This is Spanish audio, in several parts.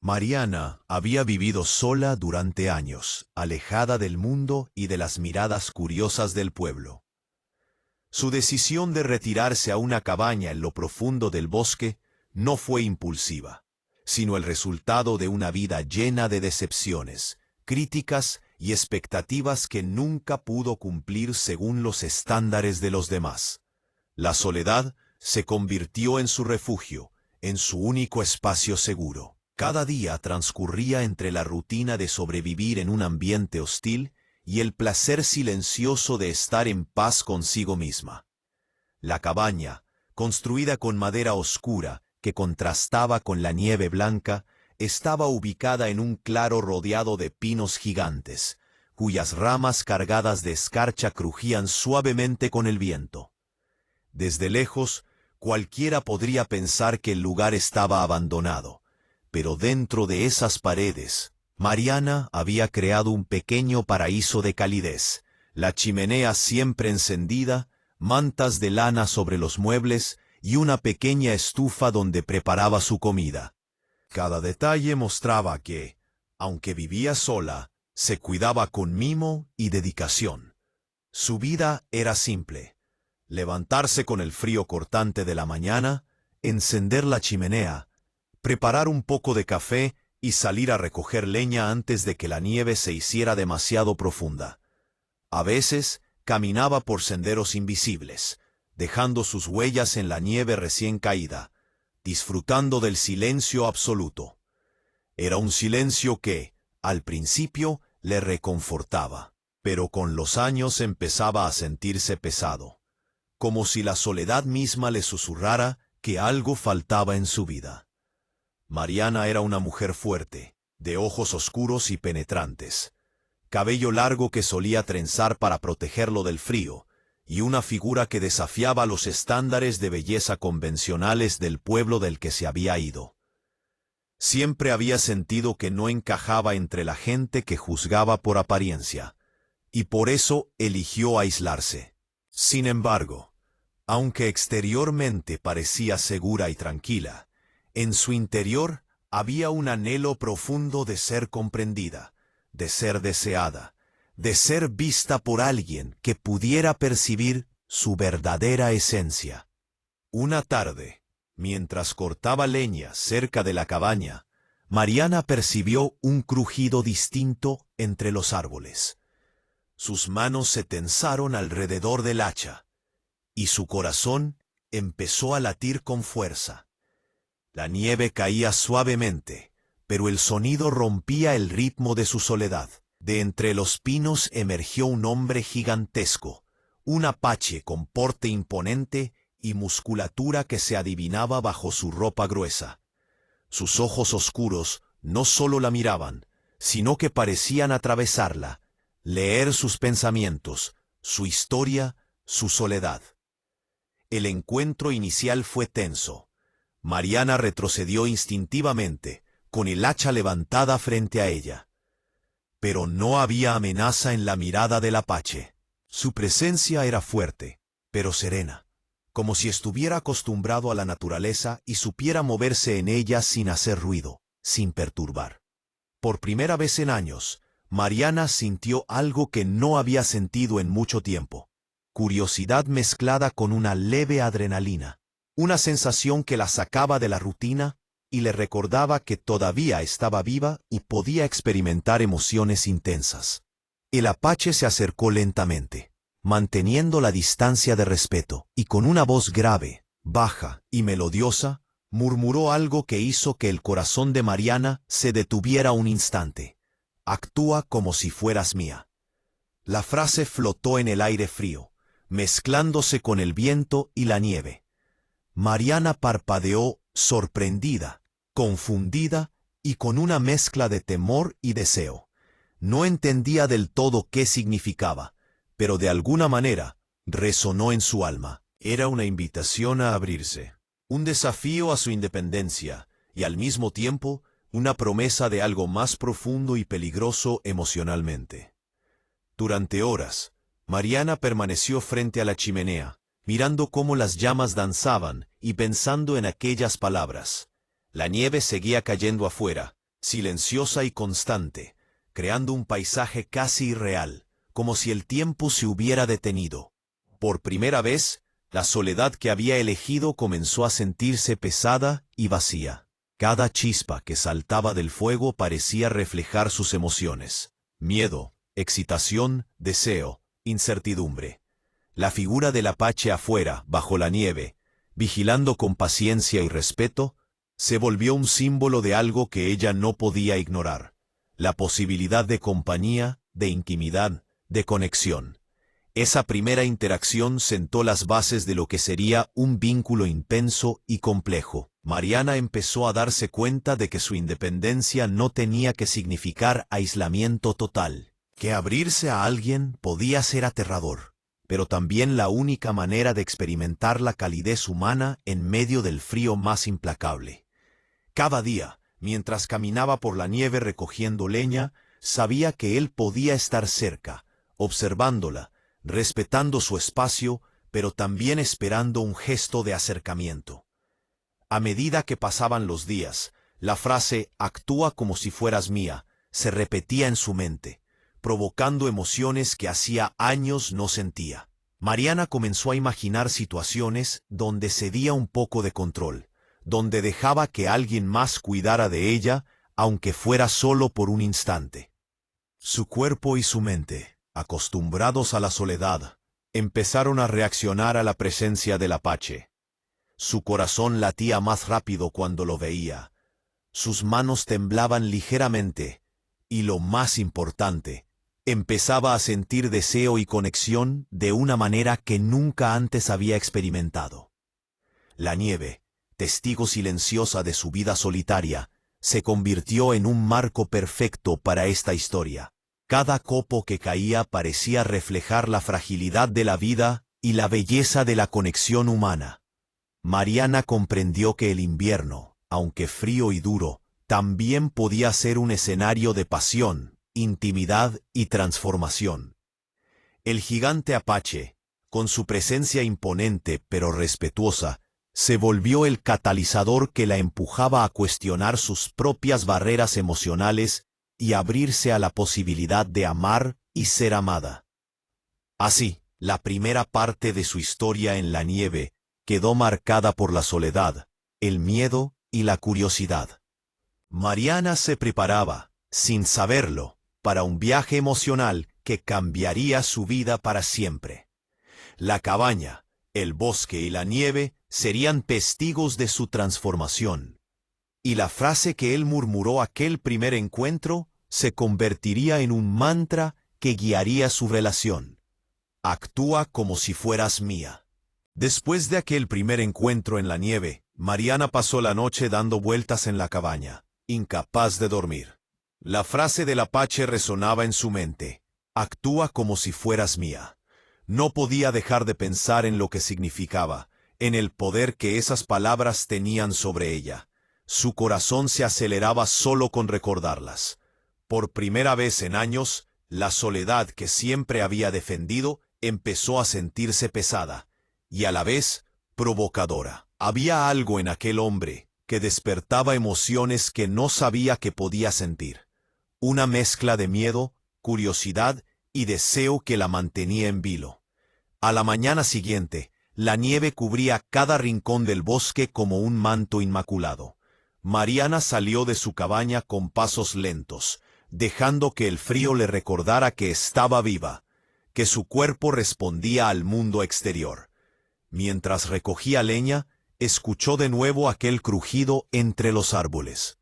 Mariana había vivido sola durante años, alejada del mundo y de las miradas curiosas del pueblo. Su decisión de retirarse a una cabaña en lo profundo del bosque no fue impulsiva, sino el resultado de una vida llena de decepciones, críticas y expectativas que nunca pudo cumplir según los estándares de los demás. La soledad se convirtió en su refugio, en su único espacio seguro. Cada día transcurría entre la rutina de sobrevivir en un ambiente hostil y el placer silencioso de estar en paz consigo misma. La cabaña, construida con madera oscura que contrastaba con la nieve blanca, estaba ubicada en un claro rodeado de pinos gigantes, cuyas ramas cargadas de escarcha crujían suavemente con el viento. Desde lejos, cualquiera podría pensar que el lugar estaba abandonado, pero dentro de esas paredes, Mariana había creado un pequeño paraíso de calidez, la chimenea siempre encendida, mantas de lana sobre los muebles y una pequeña estufa donde preparaba su comida. Cada detalle mostraba que, aunque vivía sola, se cuidaba con mimo y dedicación. Su vida era simple: levantarse con el frío cortante de la mañana, encender la chimenea, preparar un poco de café y salir a recoger leña antes de que la nieve se hiciera demasiado profunda. A veces caminaba por senderos invisibles, dejando sus huellas en la nieve recién caída, disfrutando del silencio absoluto. Era un silencio que, al principio, le reconfortaba, pero con los años empezaba a sentirse pesado, como si la soledad misma le susurrara que algo faltaba en su vida. Mariana era una mujer fuerte, de ojos oscuros y penetrantes, cabello largo que solía trenzar para protegerlo del frío, y una figura que desafiaba los estándares de belleza convencionales del pueblo del que se había ido. Siempre había sentido que no encajaba entre la gente que juzgaba por apariencia, y por eso eligió aislarse. Sin embargo, aunque exteriormente parecía segura y tranquila, en su interior había un anhelo profundo de ser comprendida, de ser deseada, de ser vista por alguien que pudiera percibir su verdadera esencia. Una tarde, mientras cortaba leña cerca de la cabaña, Mariana percibió un crujido distinto entre los árboles. Sus manos se tensaron alrededor del hacha, y su corazón empezó a latir con fuerza. La nieve caía suavemente, pero el sonido rompía el ritmo de su soledad. De entre los pinos emergió un hombre gigantesco, un apache con porte imponente y musculatura que se adivinaba bajo su ropa gruesa. Sus ojos oscuros no solo la miraban, sino que parecían atravesarla, leer sus pensamientos, su historia, su soledad. El encuentro inicial fue tenso. Mariana retrocedió instintivamente, con el hacha levantada frente a ella. Pero no había amenaza en la mirada del apache. Su presencia era fuerte, pero serena, como si estuviera acostumbrado a la naturaleza y supiera moverse en ella sin hacer ruido, sin perturbar. Por primera vez en años, Mariana sintió algo que no había sentido en mucho tiempo: curiosidad mezclada con una leve adrenalina. Una sensación que la sacaba de la rutina y le recordaba que todavía estaba viva y podía experimentar emociones intensas. El apache se acercó lentamente, manteniendo la distancia de respeto, y con una voz grave, baja y melodiosa, murmuró algo que hizo que el corazón de Mariana se detuviera un instante. «Actúa como si fueras mía». La frase flotó en el aire frío, mezclándose con el viento y la nieve. Mariana parpadeó, sorprendida, confundida y con una mezcla de temor y deseo. No entendía del todo qué significaba, pero de alguna manera resonó en su alma. Era una invitación a abrirse, un desafío a su independencia y al mismo tiempo una promesa de algo más profundo y peligroso emocionalmente. Durante horas, Mariana permaneció frente a la chimenea, mirando cómo las llamas danzaban y pensando en aquellas palabras. La nieve seguía cayendo afuera, silenciosa y constante, creando un paisaje casi irreal, como si el tiempo se hubiera detenido. Por primera vez, la soledad que había elegido comenzó a sentirse pesada y vacía. Cada chispa que saltaba del fuego parecía reflejar sus emociones: miedo, excitación, deseo, incertidumbre. La figura del apache afuera, bajo la nieve, vigilando con paciencia y respeto, se volvió un símbolo de algo que ella no podía ignorar: la posibilidad de compañía, de intimidad, de conexión. Esa primera interacción sentó las bases de lo que sería un vínculo intenso y complejo. Mariana empezó a darse cuenta de que su independencia no tenía que significar aislamiento total, que abrirse a alguien podía ser aterrador, pero también la única manera de experimentar la calidez humana en medio del frío más implacable. Cada día, mientras caminaba por la nieve recogiendo leña, sabía que él podía estar cerca, observándola, respetando su espacio, pero también esperando un gesto de acercamiento. A medida que pasaban los días, la frase «actúa como si fueras mía» se repetía en su mente, provocando emociones que hacía años no sentía. Mariana comenzó a imaginar situaciones donde cedía un poco de control, donde dejaba que alguien más cuidara de ella, aunque fuera solo por un instante. Su cuerpo y su mente, acostumbrados a la soledad, empezaron a reaccionar a la presencia del apache. Su corazón latía más rápido cuando lo veía. Sus manos temblaban ligeramente, y lo más importante, empezaba a sentir deseo y conexión de una manera que nunca antes había experimentado. La nieve, testigo silenciosa de su vida solitaria, se convirtió en un marco perfecto para esta historia. Cada copo que caía parecía reflejar la fragilidad de la vida y la belleza de la conexión humana. Mariana comprendió que el invierno, aunque frío y duro, también podía ser un escenario de pasión, intimidad y transformación. El gigante apache, con su presencia imponente pero respetuosa, se volvió el catalizador que la empujaba a cuestionar sus propias barreras emocionales y abrirse a la posibilidad de amar y ser amada. Así, la primera parte de su historia en la nieve quedó marcada por la soledad, el miedo y la curiosidad. Mariana se preparaba, sin saberlo, para un viaje emocional que cambiaría su vida para siempre. La cabaña, el bosque y la nieve serían testigos de su transformación. Y la frase que él murmuró aquel primer encuentro se convertiría en un mantra que guiaría su relación. Actúa como si fueras mía. Después de aquel primer encuentro en la nieve, Mariana pasó la noche dando vueltas en la cabaña, incapaz de dormir. La frase del apache resonaba en su mente: actúa como si fueras mía. No podía dejar de pensar en lo que significaba, en el poder que esas palabras tenían sobre ella. Su corazón se aceleraba solo con recordarlas. Por primera vez en años, la soledad que siempre había defendido empezó a sentirse pesada, y a la vez provocadora. Había algo en aquel hombre que despertaba emociones que no sabía que podía sentir. Una mezcla de miedo, curiosidad y deseo que la mantenía en vilo. A la mañana siguiente, la nieve cubría cada rincón del bosque como un manto inmaculado. Mariana salió de su cabaña con pasos lentos, dejando que el frío le recordara que estaba viva, que su cuerpo respondía al mundo exterior. Mientras recogía leña, escuchó de nuevo aquel crujido entre los árboles.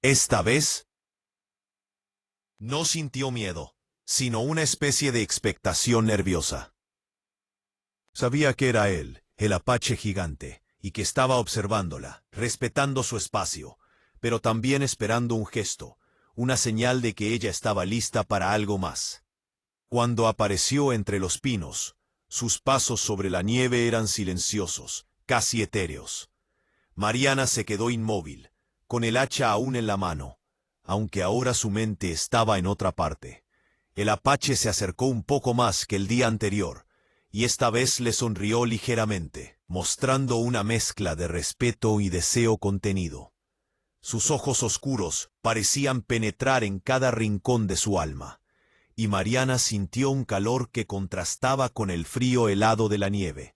Esta vez, no sintió miedo, sino una especie de expectación nerviosa. Sabía que era él, el apache gigante, y que estaba observándola, respetando su espacio, pero también esperando un gesto, una señal de que ella estaba lista para algo más. Cuando apareció entre los pinos, sus pasos sobre la nieve eran silenciosos, casi etéreos. Mariana se quedó inmóvil, con el hacha aún en la mano, aunque ahora su mente estaba en otra parte. El apache se acercó un poco más que el día anterior, y esta vez le sonrió ligeramente, mostrando una mezcla de respeto y deseo contenido. Sus ojos oscuros parecían penetrar en cada rincón de su alma, y Mariana sintió un calor que contrastaba con el frío helado de la nieve.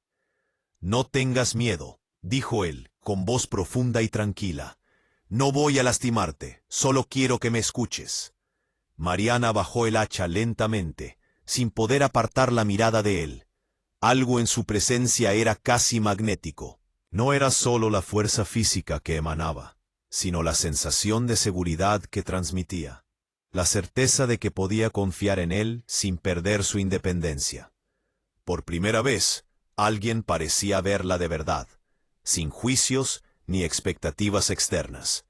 «No tengas miedo», dijo él, con voz profunda y tranquila. «No voy a lastimarte, solo quiero que me escuches». Mariana bajó el hacha lentamente, sin poder apartar la mirada de él. Algo en su presencia era casi magnético. No era solo la fuerza física que emanaba, sino la sensación de seguridad que transmitía. La certeza de que podía confiar en él sin perder su independencia. Por primera vez, alguien parecía verla de verdad, sin juicios ni expectativas externas.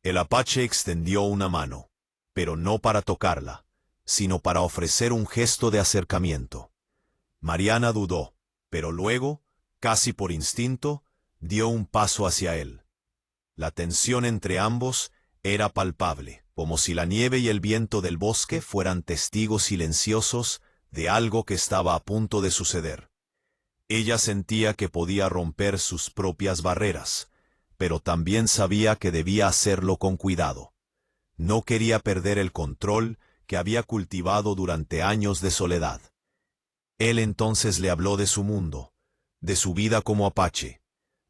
El apache extendió una mano, pero no para tocarla, sino para ofrecer un gesto de acercamiento. Mariana dudó, pero luego, casi por instinto, dio un paso hacia él. La tensión entre ambos era palpable, como si la nieve y el viento del bosque fueran testigos silenciosos de algo que estaba a punto de suceder. Ella sentía que podía romper sus propias barreras, pero también sabía que debía hacerlo con cuidado. No quería perder el control que había cultivado durante años de soledad. Él entonces le habló de su mundo, de su vida como apache,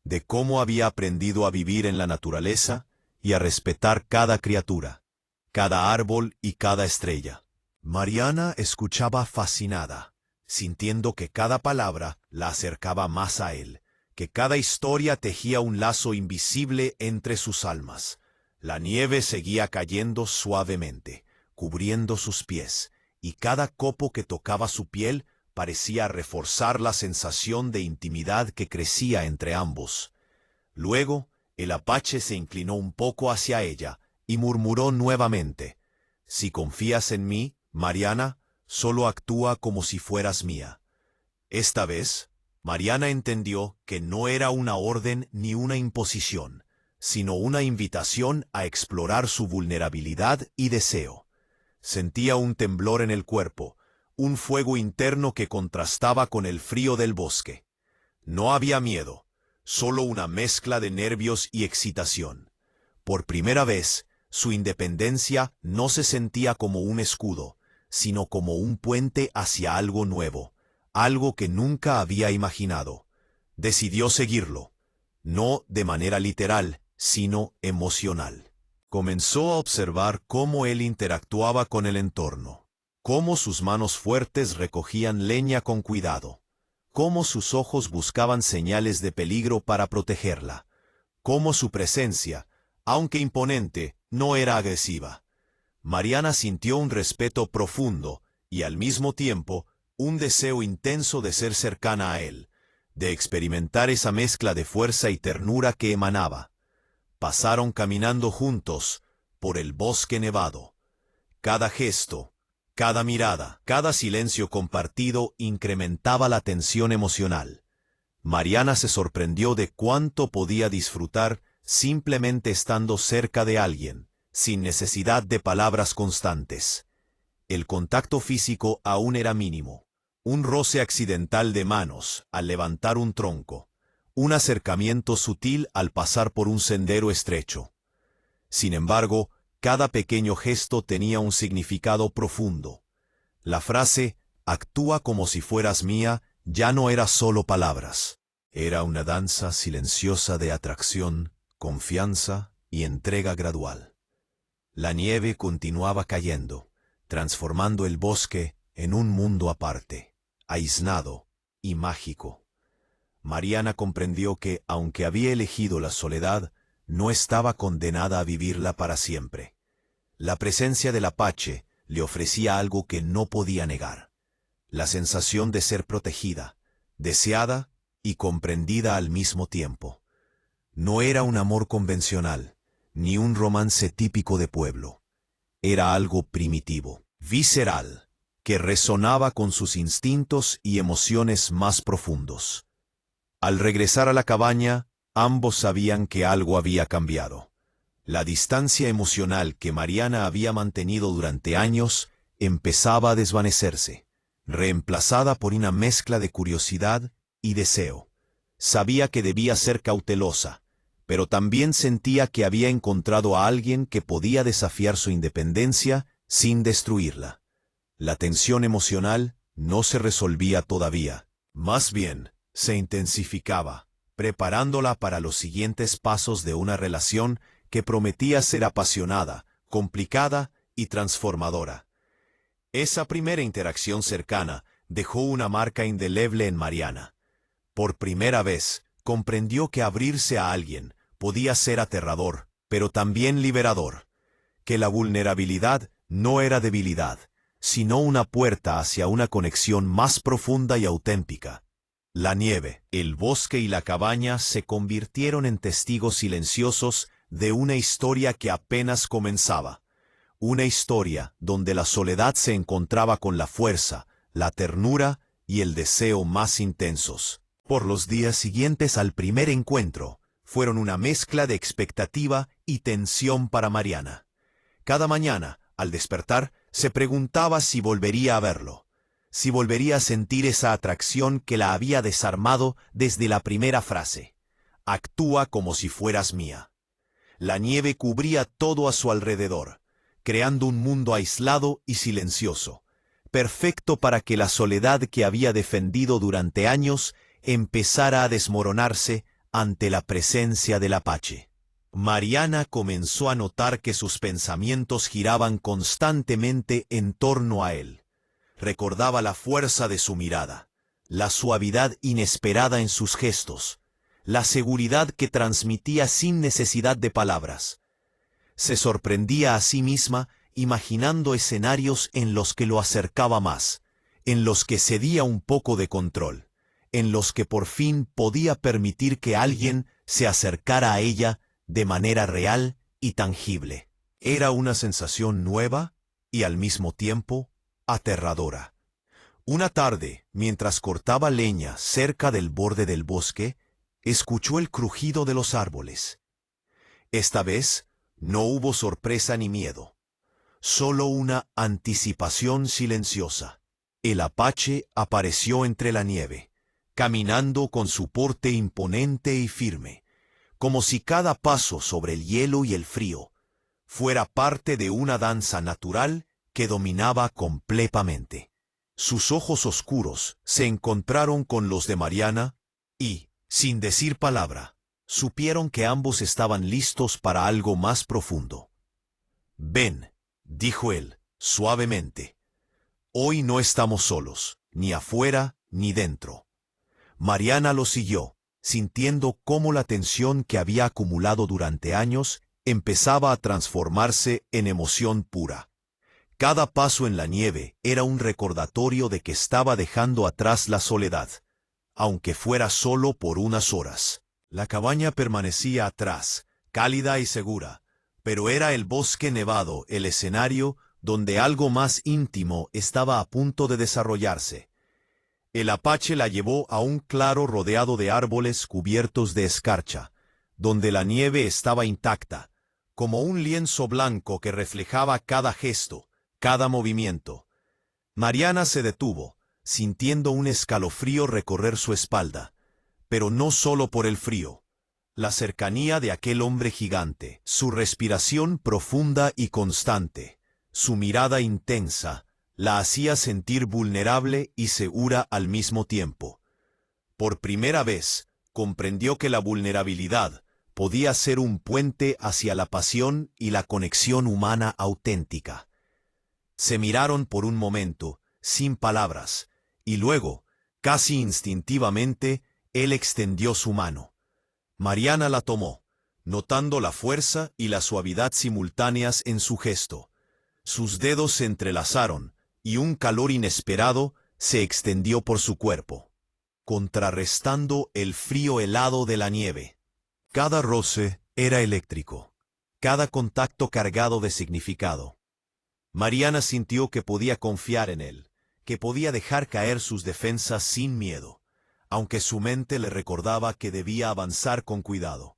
de cómo había aprendido a vivir en la naturaleza y a respetar cada criatura, cada árbol y cada estrella. Mariana escuchaba fascinada, sintiendo que cada palabra la acercaba más a él, que cada historia tejía un lazo invisible entre sus almas. La nieve seguía cayendo suavemente, cubriendo sus pies, y cada copo que tocaba su piel parecía reforzar la sensación de intimidad que crecía entre ambos. Luego, el apache se inclinó un poco hacia ella y murmuró nuevamente: «Si confías en mí, Mariana, solo actúa como si fueras mía». Esta vez, Mariana entendió que no era una orden ni una imposición, sino una invitación a explorar su vulnerabilidad y deseo. Sentía un temblor en el cuerpo, un fuego interno que contrastaba con el frío del bosque. No había miedo, solo una mezcla de nervios y excitación. Por primera vez, su independencia no se sentía como un escudo, sino como un puente hacia algo nuevo, algo que nunca había imaginado. Decidió seguirlo, no de manera literal, sino emocional. Comenzó a observar cómo él interactuaba con el entorno, cómo sus manos fuertes recogían leña con cuidado, cómo sus ojos buscaban señales de peligro para protegerla, cómo su presencia, aunque imponente, no era agresiva. Mariana sintió un respeto profundo y al mismo tiempo un deseo intenso de ser cercana a él, de experimentar esa mezcla de fuerza y ternura que emanaba. Pasaron caminando juntos por el bosque nevado. Cada gesto, cada mirada, cada silencio compartido incrementaba la tensión emocional. Mariana se sorprendió de cuánto podía disfrutar simplemente estando cerca de alguien, sin necesidad de palabras constantes. El contacto físico aún era mínimo. Un roce accidental de manos al levantar un tronco, un acercamiento sutil al pasar por un sendero estrecho. Sin embargo, cada pequeño gesto tenía un significado profundo. La frase, «actúa como si fueras mía», ya no era solo palabras. Era una danza silenciosa de atracción, confianza y entrega gradual. La nieve continuaba cayendo, transformando el bosque en un mundo aparte, aislado y mágico. Mariana comprendió que, aunque había elegido la soledad, no estaba condenada a vivirla para siempre. La presencia del apache le ofrecía algo que no podía negar: la sensación de ser protegida, deseada y comprendida al mismo tiempo. No era un amor convencional, ni un romance típico de pueblo. Era algo primitivo, visceral, que resonaba con sus instintos y emociones más profundos. Al regresar a la cabaña, ambos sabían que algo había cambiado. La distancia emocional que Mariana había mantenido durante años empezaba a desvanecerse, reemplazada por una mezcla de curiosidad y deseo. Sabía que debía ser cautelosa, pero también sentía que había encontrado a alguien que podía desafiar su independencia sin destruirla. La tensión emocional no se resolvía todavía, más bien, se intensificaba, preparándola para los siguientes pasos de una relación que prometía ser apasionada, complicada y transformadora. Esa primera interacción cercana dejó una marca indeleble en Mariana. Por primera vez, comprendió que abrirse a alguien podía ser aterrador, pero también liberador, que la vulnerabilidad no era debilidad, sino una puerta hacia una conexión más profunda y auténtica. La nieve, el bosque y la cabaña se convirtieron en testigos silenciosos de una historia que apenas comenzaba. Una historia donde la soledad se encontraba con la fuerza, la ternura y el deseo más intensos. Por los días siguientes al primer encuentro, fueron una mezcla de expectativa y tensión para Mariana. Cada mañana, al despertar, se preguntaba si volvería a verlo, si volvería a sentir esa atracción que la había desarmado desde la primera frase. Actúa como si fueras mía. La nieve cubría todo a su alrededor, creando un mundo aislado y silencioso, perfecto para que la soledad que había defendido durante años empezara a desmoronarse ante la presencia del Apache. Mariana comenzó a notar que sus pensamientos giraban constantemente en torno a él. Recordaba la fuerza de su mirada, la suavidad inesperada en sus gestos, la seguridad que transmitía sin necesidad de palabras. Se sorprendía a sí misma imaginando escenarios en los que lo acercaba más, en los que cedía un poco de control, en los que por fin podía permitir que alguien se acercara a ella de manera real y tangible. Era una sensación nueva y al mismo tiempo aterradora. Una tarde, mientras cortaba leña cerca del borde del bosque, escuchó el crujido de los árboles. Esta vez no hubo sorpresa ni miedo, solo una anticipación silenciosa. El Apache apareció entre la nieve, caminando con su porte imponente y firme, como si cada paso sobre el hielo y el frío fuera parte de una danza natural que dominaba completamente. Sus ojos oscuros se encontraron con los de Mariana y, sin decir palabra, supieron que ambos estaban listos para algo más profundo. «Ven», dijo él, suavemente. «Hoy no estamos solos, ni afuera ni dentro». Mariana lo siguió, sintiendo cómo la tensión que había acumulado durante años empezaba a transformarse en emoción pura. Cada paso en la nieve era un recordatorio de que estaba dejando atrás la soledad, aunque fuera solo por unas horas. La cabaña permanecía atrás, cálida y segura, pero era el bosque nevado el escenario donde algo más íntimo estaba a punto de desarrollarse. El Apache la llevó a un claro rodeado de árboles cubiertos de escarcha, donde la nieve estaba intacta, como un lienzo blanco que reflejaba cada gesto, cada movimiento. Mariana se detuvo, sintiendo un escalofrío recorrer su espalda, pero no solo por el frío. La cercanía de aquel hombre gigante, su respiración profunda y constante, su mirada intensa, la hacía sentir vulnerable y segura al mismo tiempo. Por primera vez, comprendió que la vulnerabilidad podía ser un puente hacia la pasión y la conexión humana auténtica. Se miraron por un momento, sin palabras, y luego, casi instintivamente, él extendió su mano. Mariana la tomó, notando la fuerza y la suavidad simultáneas en su gesto. Sus dedos se entrelazaron, y un calor inesperado se extendió por su cuerpo, contrarrestando el frío helado de la nieve. Cada roce era eléctrico, cada contacto cargado de significado. Mariana sintió que podía confiar en él, que podía dejar caer sus defensas sin miedo, aunque su mente le recordaba que debía avanzar con cuidado.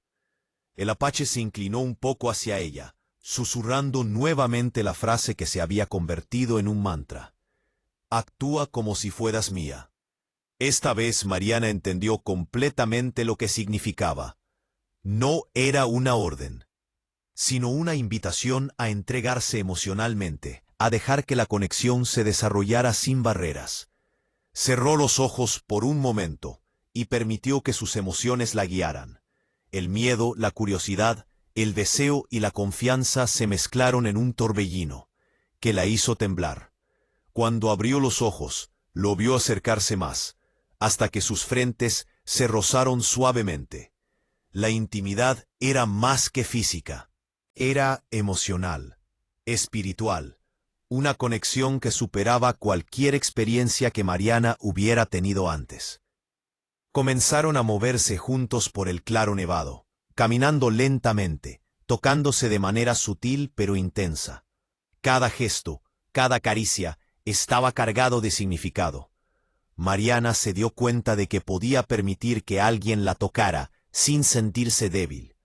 El Apache se inclinó un poco hacia ella, susurrando nuevamente la frase que se había convertido en un mantra. «Actúa como si fueras mía». Esta vez Mariana entendió completamente lo que significaba. No era una orden, sino una invitación a entregarse emocionalmente, a dejar que la conexión se desarrollara sin barreras. Cerró los ojos por un momento y permitió que sus emociones la guiaran. El miedo, la curiosidad, el deseo y la confianza se mezclaron en un torbellino que la hizo temblar. Cuando abrió los ojos, lo vio acercarse más, hasta que sus frentes se rozaron suavemente. La intimidad era más que física. Era emocional, espiritual, una conexión que superaba cualquier experiencia que Mariana hubiera tenido antes. Comenzaron a moverse juntos por el claro nevado, caminando lentamente, tocándose de manera sutil pero intensa. Cada gesto, cada caricia, estaba cargado de significado. Mariana se dio cuenta de que podía permitir que alguien la tocara sin sentirse débil.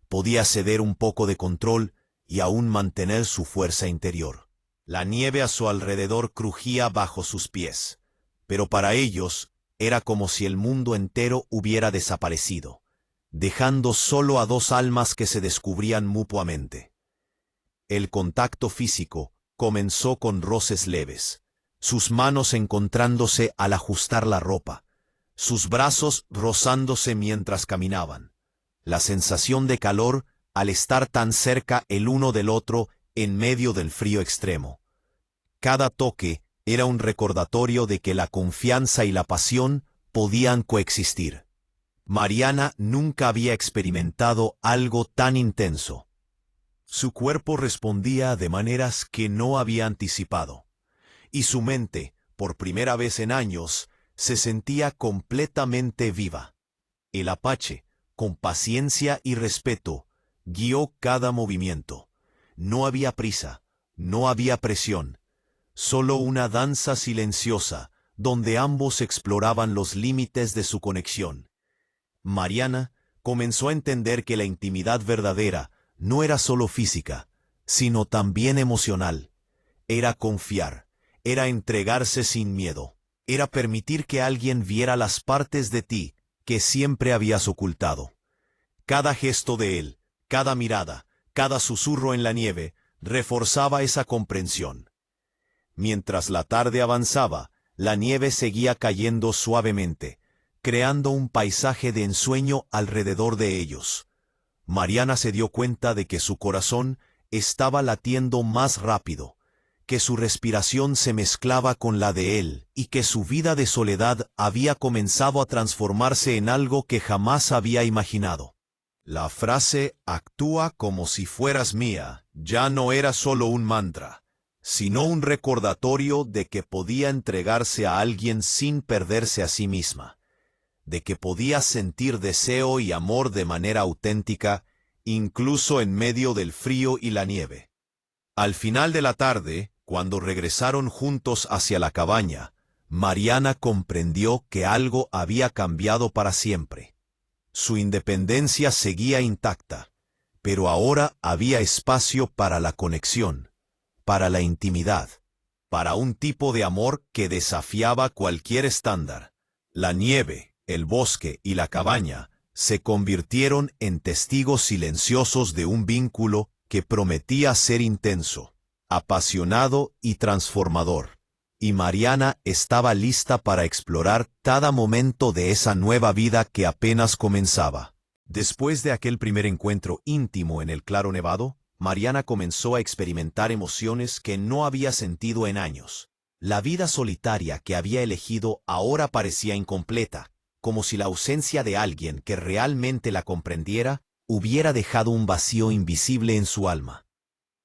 Podía ceder un poco de control y aún mantener su fuerza interior. La nieve a su alrededor crujía bajo sus pies, pero para ellos era como si el mundo entero hubiera desaparecido, dejando solo a dos almas que se descubrían mutuamente. El contacto físico comenzó con roces leves, sus manos encontrándose al ajustar la ropa, sus brazos rozándose mientras caminaban. La sensación de calor al estar tan cerca el uno del otro en medio del frío extremo. Cada toque era un recordatorio de que la confianza y la pasión podían coexistir. Mariana nunca había experimentado algo tan intenso. Su cuerpo respondía de maneras que no había anticipado, y su mente, por primera vez en años, se sentía completamente viva. El apache, con paciencia y respeto, guió cada movimiento. No había prisa, no había presión, solo una danza silenciosa, donde ambos exploraban los límites de su conexión. Mariana comenzó a entender que la intimidad verdadera no era solo física, sino también emocional. Era confiar, era entregarse sin miedo, era permitir que alguien viera las partes de ti que siempre habías ocultado. Cada gesto de él, cada mirada, cada susurro en la nieve, reforzaba esa comprensión. Mientras la tarde avanzaba, la nieve seguía cayendo suavemente, creando un paisaje de ensueño alrededor de ellos. Mariana se dio cuenta de que su corazón estaba latiendo más rápido, que su respiración se mezclaba con la de él, y que su vida de soledad había comenzado a transformarse en algo que jamás había imaginado. La frase "actúa como si fueras mía" ya no era solo un mantra, sino un recordatorio de que podía entregarse a alguien sin perderse a sí misma, de que podía sentir deseo y amor de manera auténtica, incluso en medio del frío y la nieve. Al final de la tarde, cuando regresaron juntos hacia la cabaña, Mariana comprendió que algo había cambiado para siempre. Su independencia seguía intacta, pero ahora había espacio para la conexión, para la intimidad, para un tipo de amor que desafiaba cualquier estándar. La nieve, el bosque y la cabaña se convirtieron en testigos silenciosos de un vínculo que prometía ser intenso, apasionado y transformador. Y Mariana estaba lista para explorar cada momento de esa nueva vida que apenas comenzaba. Después de aquel primer encuentro íntimo en el claro nevado, Mariana comenzó a experimentar emociones que no había sentido en años. La vida solitaria que había elegido ahora parecía incompleta, como si la ausencia de alguien que realmente la comprendiera hubiera dejado un vacío invisible en su alma.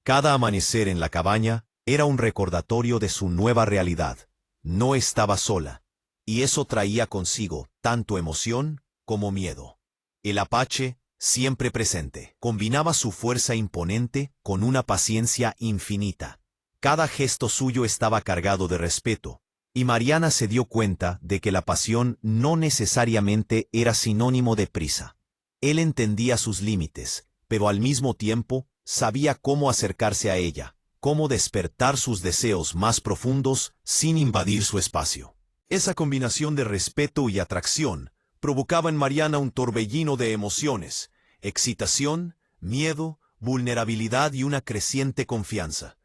Cada amanecer en la cabaña era un recordatorio de su nueva realidad. No estaba sola, y eso traía consigo tanto emoción como miedo. El apache, siempre presente, combinaba su fuerza imponente con una paciencia infinita. Cada gesto suyo estaba cargado de respeto, y Mariana se dio cuenta de que la pasión no necesariamente era sinónimo de prisa. Él entendía sus límites, pero al mismo tiempo sabía cómo acercarse a ella, cómo despertar sus deseos más profundos sin invadir su espacio. Esa combinación de respeto y atracción provocaba en Mariana un torbellino de emociones, excitación, miedo, vulnerabilidad y una creciente confianza.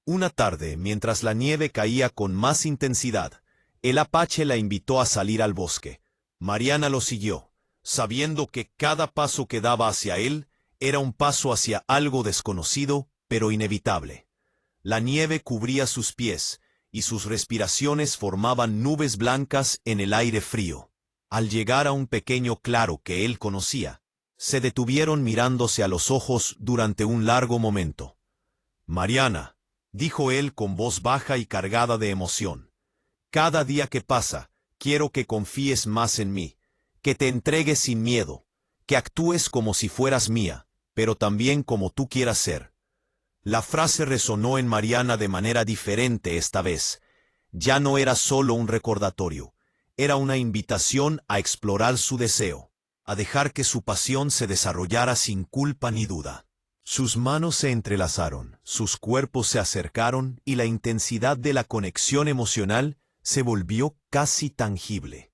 Una tarde, mientras la nieve caía con más intensidad, el apache la invitó a salir al bosque. Mariana lo siguió, sabiendo que cada paso que daba hacia él era un paso hacia algo desconocido, pero inevitable. La nieve cubría sus pies, y sus respiraciones formaban nubes blancas en el aire frío. Al llegar a un pequeño claro que él conocía, se detuvieron mirándose a los ojos durante un largo momento. «Mariana», dijo él con voz baja y cargada de emoción, «cada día que pasa, quiero que confíes más en mí, que te entregues sin miedo, que actúes como si fueras mía, pero también como tú quieras ser». La frase resonó en Mariana de manera diferente esta vez. Ya no era solo un recordatorio, era una invitación a explorar su deseo, a dejar que su pasión se desarrollara sin culpa ni duda. Sus manos se entrelazaron, sus cuerpos se acercaron y la intensidad de la conexión emocional se volvió casi tangible.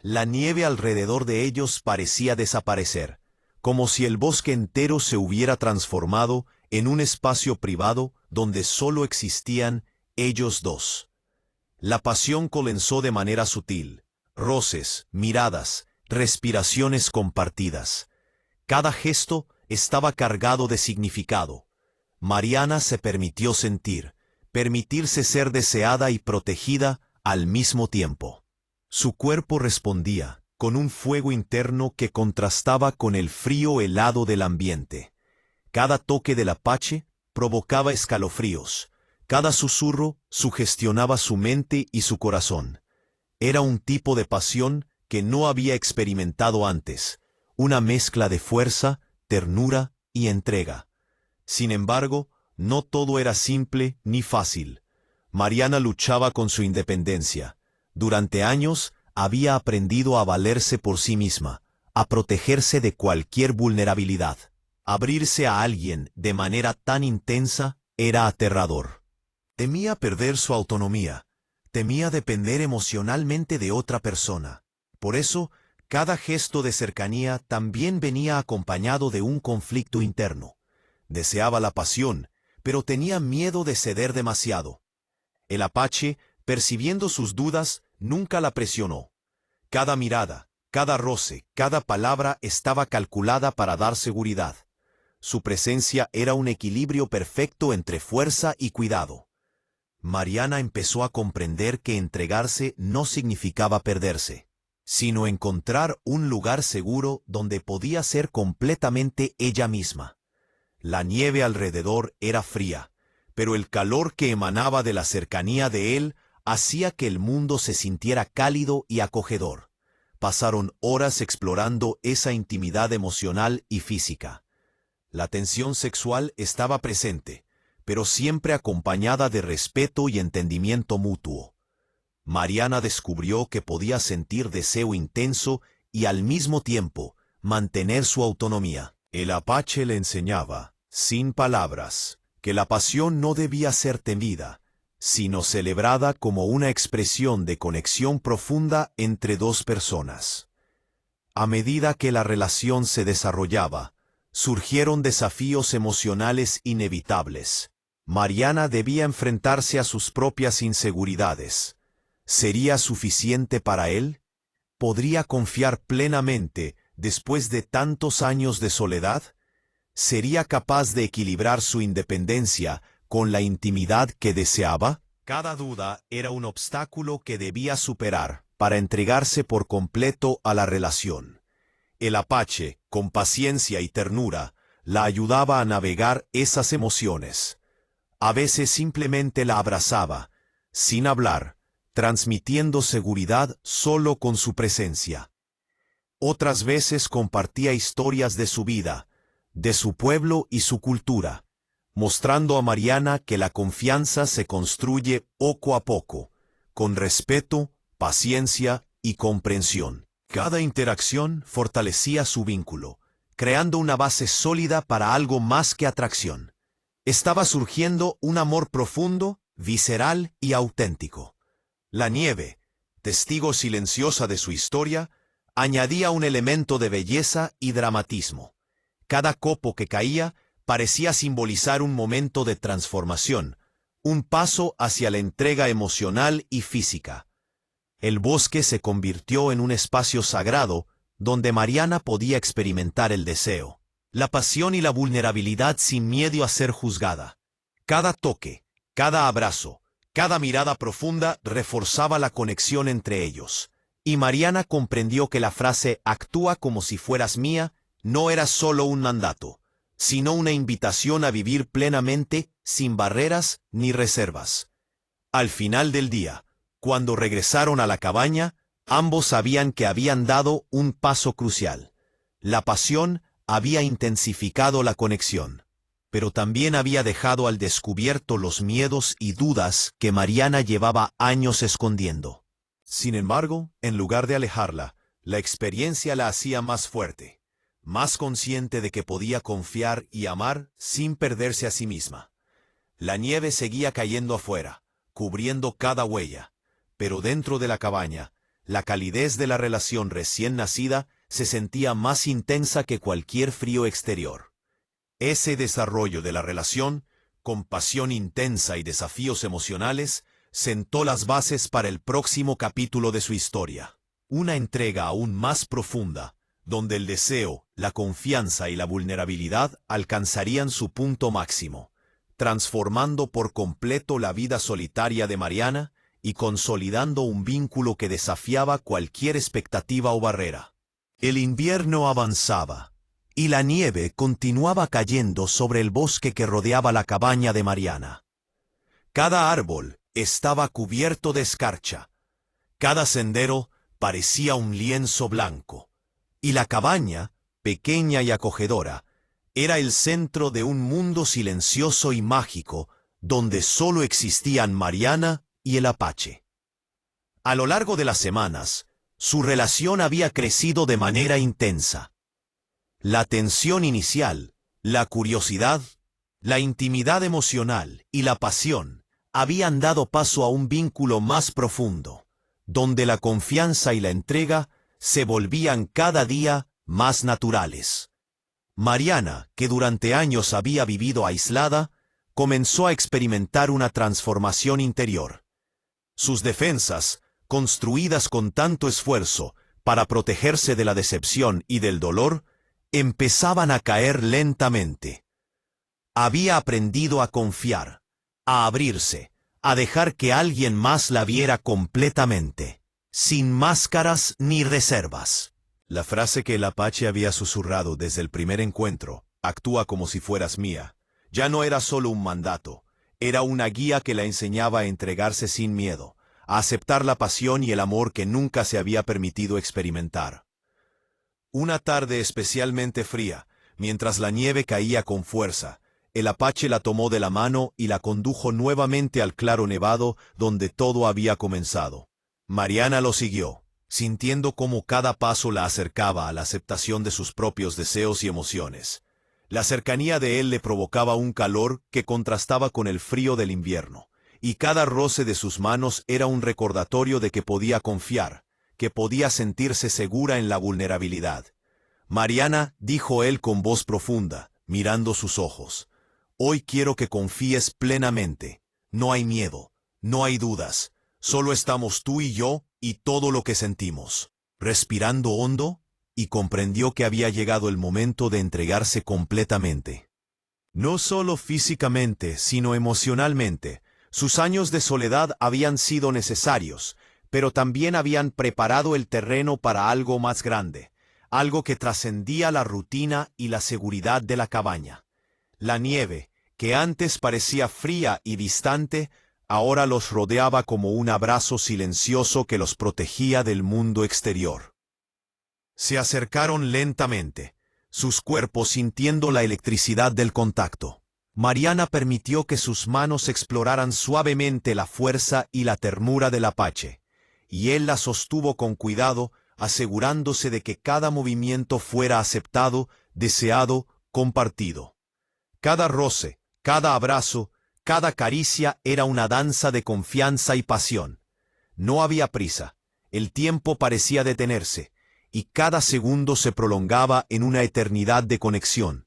La nieve alrededor de ellos parecía desaparecer, como si el bosque entero se hubiera transformado en un espacio privado donde solo existían ellos dos. La pasión comenzó de manera sutil, roces, miradas, respiraciones compartidas. Cada gesto estaba cargado de significado. Mariana se permitió sentir, permitirse ser deseada y protegida al mismo tiempo. Su cuerpo respondía, con un fuego interno que contrastaba con el frío helado del ambiente. Cada toque del apache provocaba escalofríos, cada susurro sugestionaba su mente y su corazón. Era un tipo de pasión que no había experimentado antes, una mezcla de fuerza, ternura y entrega. Sin embargo, no todo era simple ni fácil. Mariana luchaba con su independencia. Durante años había aprendido a valerse por sí misma, a protegerse de cualquier vulnerabilidad. Abrirse a alguien de manera tan intensa era aterrador. Temía perder su autonomía, temía depender emocionalmente de otra persona. Por eso, cada gesto de cercanía también venía acompañado de un conflicto interno. Deseaba la pasión, pero tenía miedo de ceder demasiado. El apache, percibiendo sus dudas, nunca la presionó. Cada mirada, cada roce, cada palabra estaba calculada para dar seguridad. Su presencia era un equilibrio perfecto entre fuerza y cuidado. Mariana empezó a comprender que entregarse no significaba perderse, sino encontrar un lugar seguro donde podía ser completamente ella misma. La nieve alrededor era fría, pero el calor que emanaba de la cercanía de él hacía que el mundo se sintiera cálido y acogedor. Pasaron horas explorando esa intimidad emocional y física. La tensión sexual estaba presente, pero siempre acompañada de respeto y entendimiento mutuo. Mariana descubrió que podía sentir deseo intenso y al mismo tiempo mantener su autonomía. El apache le enseñaba, sin palabras, que la pasión no debía ser temida, sino celebrada como una expresión de conexión profunda entre dos personas. A medida que la relación se desarrollaba, surgieron desafíos emocionales inevitables. Mariana debía enfrentarse a sus propias inseguridades. ¿Sería suficiente para él? ¿Podría confiar plenamente después de tantos años de soledad? ¿Sería capaz de equilibrar su independencia con la intimidad que deseaba? Cada duda era un obstáculo que debía superar para entregarse por completo a la relación. El apache, con paciencia y ternura, la ayudaba a navegar esas emociones. A veces simplemente la abrazaba, sin hablar, transmitiendo seguridad solo con su presencia. Otras veces compartía historias de su vida, de su pueblo y su cultura, mostrando a Mariana que la confianza se construye poco a poco, con respeto, paciencia y comprensión. Cada interacción fortalecía su vínculo, creando una base sólida para algo más que atracción. Estaba surgiendo un amor profundo, visceral y auténtico. La nieve, testigo silenciosa de su historia, añadía un elemento de belleza y dramatismo. Cada copo que caía parecía simbolizar un momento de transformación, un paso hacia la entrega emocional y física. El bosque se convirtió en un espacio sagrado donde Mariana podía experimentar el deseo, la pasión y la vulnerabilidad sin miedo a ser juzgada. Cada toque, cada abrazo, cada mirada profunda reforzaba la conexión entre ellos, y Mariana comprendió que la frase «actúa como si fueras mía» no era solo un mandato, sino una invitación a vivir plenamente, sin barreras ni reservas. Al final del día, cuando regresaron a la cabaña, ambos sabían que habían dado un paso crucial. La pasión había intensificado la conexión, pero también había dejado al descubierto los miedos y dudas que Mariana llevaba años escondiendo. Sin embargo, en lugar de alejarla, la experiencia la hacía más fuerte, más consciente de que podía confiar y amar sin perderse a sí misma. La nieve seguía cayendo afuera, cubriendo cada huella, pero dentro de la cabaña, la calidez de la relación recién nacida se sentía más intensa que cualquier frío exterior. Ese desarrollo de la relación, con pasión intensa y desafíos emocionales, sentó las bases para el próximo capítulo de su historia. Una entrega aún más profunda, donde el deseo, la confianza y la vulnerabilidad alcanzarían su punto máximo, transformando por completo la vida solitaria de Mariana y consolidando un vínculo que desafiaba cualquier expectativa o barrera. El invierno avanzaba, y la nieve continuaba cayendo sobre el bosque que rodeaba la cabaña de Mariana. Cada árbol estaba cubierto de escarcha, cada sendero parecía un lienzo blanco, y la cabaña, pequeña y acogedora, era el centro de un mundo silencioso y mágico donde solo existían Mariana y el Apache. A lo largo de las semanas, su relación había crecido de manera intensa. La tensión inicial, la curiosidad, la intimidad emocional y la pasión habían dado paso a un vínculo más profundo, donde la confianza y la entrega se volvían cada día más naturales. Mariana, que durante años había vivido aislada, comenzó a experimentar una transformación interior. Sus defensas, construidas con tanto esfuerzo para protegerse de la decepción y del dolor, empezaban a caer lentamente. Había aprendido a confiar, a abrirse, a dejar que alguien más la viera completamente, sin máscaras ni reservas. La frase que el Apache había susurrado desde el primer encuentro, «actúa como si fueras mía», ya no era solo un mandato, era una guía que la enseñaba a entregarse sin miedo, a aceptar la pasión y el amor que nunca se había permitido experimentar. Una tarde especialmente fría, mientras la nieve caía con fuerza, el Apache la tomó de la mano y la condujo nuevamente al claro nevado donde todo había comenzado. Mariana lo siguió, sintiendo cómo cada paso la acercaba a la aceptación de sus propios deseos y emociones. La cercanía de él le provocaba un calor que contrastaba con el frío del invierno, y cada roce de sus manos era un recordatorio de que podía confiar, que podía sentirse segura en la vulnerabilidad. «Mariana», dijo él con voz profunda, mirando sus ojos, «hoy quiero que confíes plenamente. No hay miedo, no hay dudas, solo estamos tú y yo y todo lo que sentimos». Respirando hondo, y comprendió que había llegado el momento de entregarse completamente. No solo físicamente, sino emocionalmente. Sus años de soledad habían sido necesarios, pero también habían preparado el terreno para algo más grande, algo que trascendía la rutina y la seguridad de la cabaña. La nieve, que antes parecía fría y distante, ahora los rodeaba como un abrazo silencioso que los protegía del mundo exterior. Se acercaron lentamente, sus cuerpos sintiendo la electricidad del contacto. Mariana permitió que sus manos exploraran suavemente la fuerza y la ternura del Apache, y él la sostuvo con cuidado, asegurándose de que cada movimiento fuera aceptado, deseado, compartido. Cada roce, cada abrazo, cada caricia era una danza de confianza y pasión. No había prisa, el tiempo parecía detenerse, y cada segundo se prolongaba en una eternidad de conexión.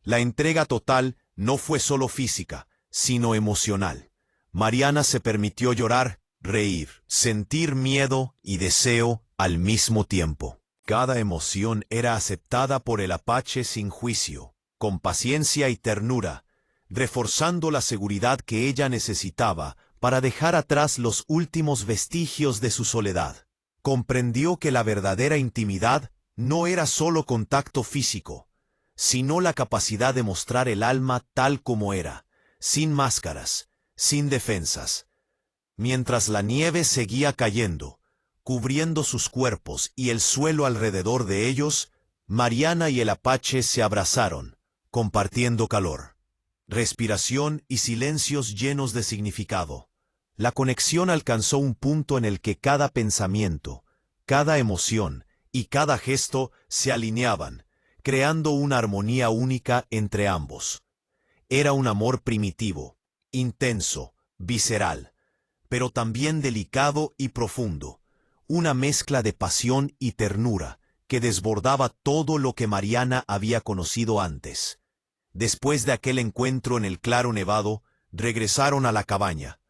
La entrega total no fue solo física, sino emocional. Mariana se permitió llorar, reír, sentir miedo y deseo al mismo tiempo. Cada emoción era aceptada por el Apache sin juicio, con paciencia y ternura, reforzando la seguridad que ella necesitaba para dejar atrás los últimos vestigios de su soledad. Comprendió que la verdadera intimidad no era solo contacto físico, sino la capacidad de mostrar el alma tal como era, sin máscaras, sin defensas. Mientras la nieve seguía cayendo, cubriendo sus cuerpos y el suelo alrededor de ellos, Mariana y el Apache se abrazaron, compartiendo calor, respiración y silencios llenos de significado. La conexión alcanzó un punto en el que cada pensamiento, cada emoción y cada gesto se alineaban, creando una armonía única entre ambos. Era un amor primitivo, intenso, visceral, pero también delicado y profundo, una mezcla de pasión y ternura que desbordaba todo lo que Mariana había conocido antes. Después de aquel encuentro en el claro nevado, regresaron a la cabaña.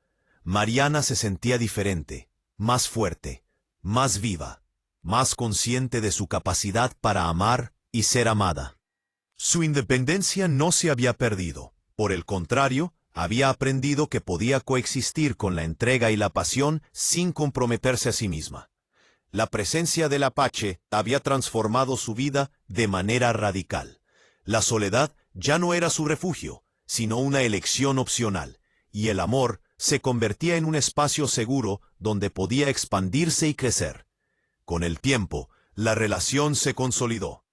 Mariana se sentía diferente, más fuerte, más viva, más consciente de su capacidad para amar y ser amada. Su independencia no se había perdido. Por el contrario, había aprendido que podía coexistir con la entrega y la pasión sin comprometerse a sí misma. La presencia del Apache había transformado su vida de manera radical. La soledad ya no era su refugio, sino una elección opcional, y el amor se convertía en un espacio seguro donde podía expandirse y crecer. Con el tiempo, la relación se consolidó.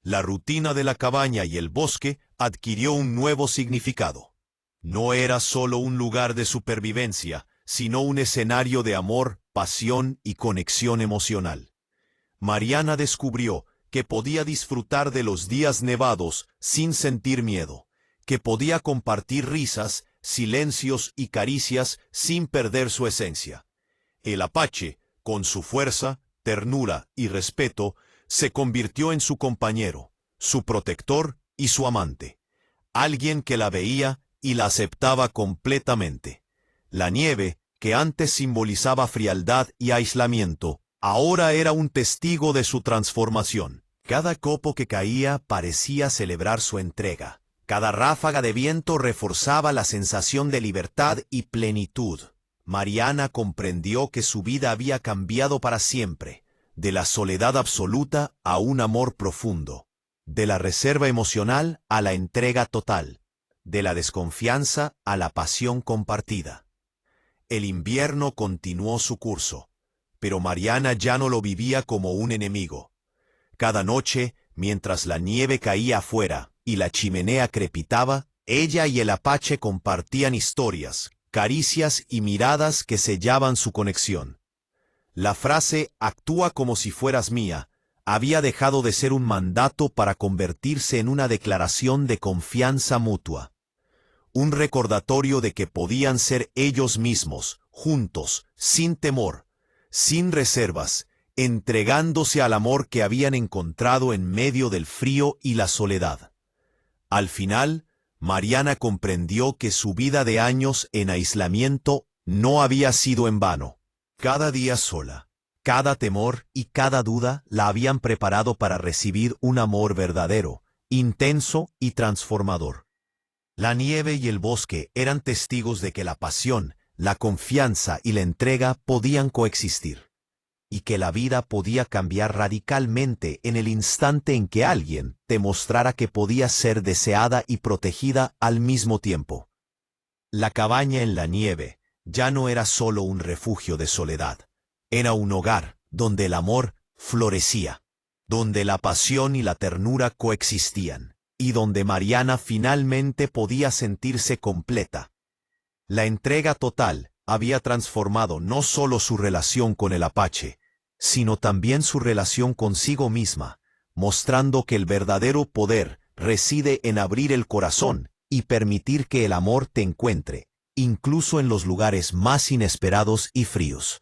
La rutina de la cabaña y el bosque adquirió un nuevo significado. No era solo un lugar de supervivencia, sino un escenario de amor, pasión y conexión emocional. Mariana descubrió que podía disfrutar de los días nevados sin sentir miedo, que podía compartir risas, silencios y caricias sin perder su esencia. El Apache, con su fuerza, ternura y respeto, se convirtió en su compañero, su protector y su amante. Alguien que la veía y la aceptaba completamente. La nieve, que antes simbolizaba frialdad y aislamiento, ahora era un testigo de su transformación. Cada copo que caía parecía celebrar su entrega. Cada ráfaga de viento reforzaba la sensación de libertad y plenitud. Mariana comprendió que su vida había cambiado para siempre, de la soledad absoluta a un amor profundo, de la reserva emocional a la entrega total, de la desconfianza a la pasión compartida. El invierno continuó su curso, pero Mariana ya no lo vivía como un enemigo. Cada noche, mientras la nieve caía afuera y la chimenea crepitaba, ella y el Apache compartían historias, caricias y miradas que sellaban su conexión. La frase «actúa como si fueras mía» había dejado de ser un mandato para convertirse en una declaración de confianza mutua. Un recordatorio de que podían ser ellos mismos, juntos, sin temor, sin reservas, entregándose al amor que habían encontrado en medio del frío y la soledad. Al final, Mariana comprendió que su vida de años en aislamiento no había sido en vano. Cada día sola, cada temor y cada duda la habían preparado para recibir un amor verdadero, intenso y transformador. La nieve y el bosque eran testigos de que la pasión, la confianza y la entrega podían coexistir, y que la vida podía cambiar radicalmente en el instante en que alguien te mostrara que podía ser deseada y protegida al mismo tiempo. La cabaña en la nieve ya no era solo un refugio de soledad, era un hogar donde el amor florecía, donde la pasión y la ternura coexistían, y donde Mariana finalmente podía sentirse completa. La entrega total había transformado no solo su relación con el Apache, sino también su relación consigo misma, mostrando que el verdadero poder reside en abrir el corazón y permitir que el amor te encuentre, incluso en los lugares más inesperados y fríos.